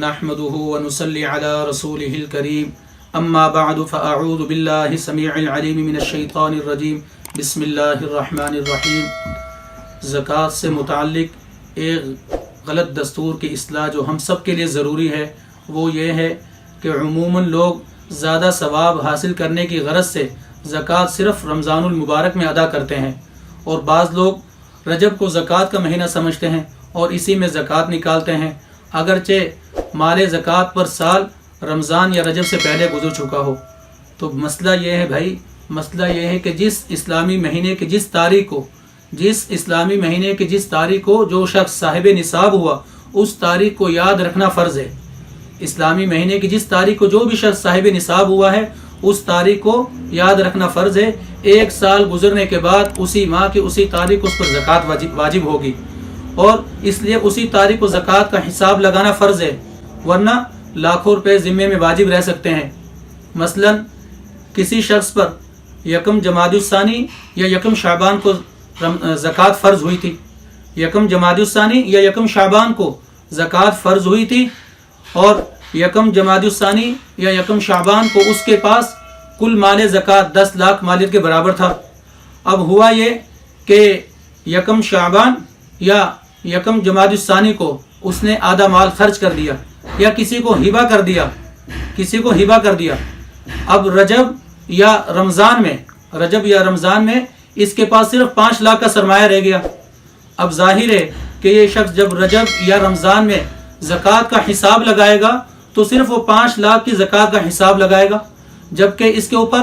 نحمده ونصلي على رسوله الكريم اما بعد فاعوذ بالله السميع العليم من الشيطان الرجيم بسم اللہ الرحمن الرحیم۔ زکوٰۃ سے متعلق ایک غلط دستور کی اصلاح جو ہم سب کے لیے ضروری ہے وہ یہ ہے کہ عموماً لوگ زیادہ ثواب حاصل کرنے کی غرض سے زکوٰۃ صرف رمضان المبارک میں ادا کرتے ہیں، اور بعض لوگ رجب کو زکوٰۃ کا مہینہ سمجھتے ہیں اور اسی میں زکوٰۃ نکالتے ہیں، اگرچہ مال زکوٰۃ پر سال رمضان یا رجب سے پہلے گزر چکا ہو۔ تو مسئلہ یہ ہے بھائی، مسئلہ یہ ہے کہ جس اسلامی مہینے کی جس تاریخ کو جو شخص صاحب نصاب ہوا اس تاریخ کو یاد رکھنا فرض ہے۔ اسلامی مہینے کی جس تاریخ کو جو بھی شخص صاحب نصاب ہوا ہے اس تاریخ کو یاد رکھنا فرض ہے۔ ایک سال گزرنے کے بعد اسی ماہ کی اسی تاریخ کو اس پر زکوٰۃ واجب ہوگی، اور اس لیے اسی تاریخ کو زکوٰۃ کا حساب لگانا فرض ہے، ورنہ لاکھوں روپے ذمے میں واجب رہ سکتے ہیں۔ مثلا کسی شخص پر یکم جمادی الثانی یا یکم شعبان کو زکوٰۃ فرض ہوئی تھی، یکم جمادی الثانی یا یکم شعبان کو زکوٰۃ فرض ہوئی تھی، اور یکم جمادی الثانی یا یکم شعبان کو اس کے پاس کل مال زکوٰۃ 10 لاکھ مالیت کے برابر تھا۔ اب ہوا یہ کہ یکم شعبان یا یکم جمادی الثانی کو اس نے آدھا مال خرچ کر دیا یا کسی کو ہبہ کر دیا۔ اب رجب یا رمضان میں اس کے پاس صرف 5 لاکھ کا سرمایہ رہ گیا۔ اب ظاہر ہے کہ یہ شخص جب رجب یا رمضان میں زکوٰۃ کا حساب لگائے گا تو صرف وہ 5 لاکھ کی زکوٰۃ کا حساب لگائے گا، جبکہ اس کے اوپر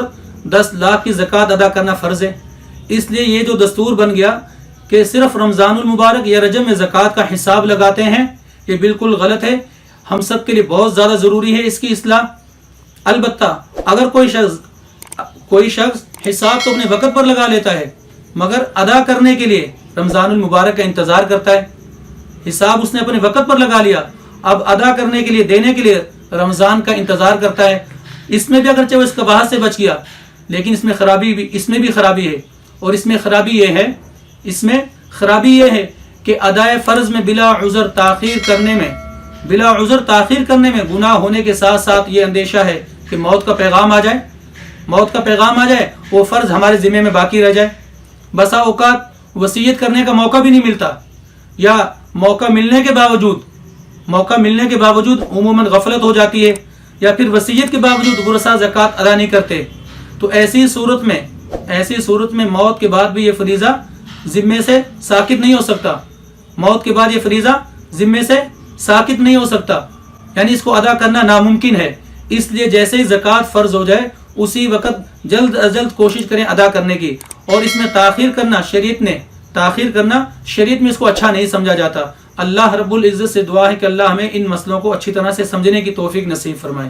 10 لاکھ کی زکوٰۃ ادا کرنا فرض ہے۔ اس لیے یہ جو دستور بن گیا کہ صرف رمضان المبارک یا رجب میں زکوٰۃ کا حساب لگاتے ہیں، یہ بالکل غلط ہے۔ ہم سب کے لیے بہت زیادہ ضروری ہے اس کی اصلاح۔ البتہ اگر کوئی شخص حساب تو اپنے وقت پر لگا لیتا ہے مگر ادا کرنے کے لیے رمضان المبارک کا انتظار کرتا ہے، حساب اس نے اپنے وقت پر لگا لیا، اب ادا کرنے کے لیے دینے کے لیے رمضان کا انتظار کرتا ہے، اس میں بھی اگرچہ وہ اس قباحت سے بچ گیا لیکن اس میں بھی خرابی ہے۔ اور اس میں خرابی یہ ہے کہ ادائے فرض میں بلا عذر تاخیر کرنے میں گناہ ہونے کے ساتھ ساتھ یہ اندیشہ ہے کہ موت کا پیغام آ جائے، وہ فرض ہمارے ذمہ میں باقی رہ جائے۔ بسا اوقات وصیت کرنے کا موقع بھی نہیں ملتا، یا موقع ملنے کے باوجود عموماً غفلت ہو جاتی ہے، یا پھر وصیت کے باوجود ورثہ زکوٰۃ ادا نہیں کرتے۔ تو ایسی صورت میں موت کے بعد بھی یہ فریضہ ذمے سے ساقط نہیں ہو سکتا، یعنی اس کو ادا کرنا ناممکن ہے۔ اس لیے جیسے ہی زکوٰۃ فرض ہو جائے اسی وقت جلد از جلد کوشش کریں ادا کرنے کی، اور اس میں تاخیر کرنا شریعت میں اس کو اچھا نہیں سمجھا جاتا۔ اللہ رب العزت سے دعا ہے کہ اللہ ہمیں ان مسئلوں کو اچھی طرح سے سمجھنے کی توفیق نصیب فرمائے۔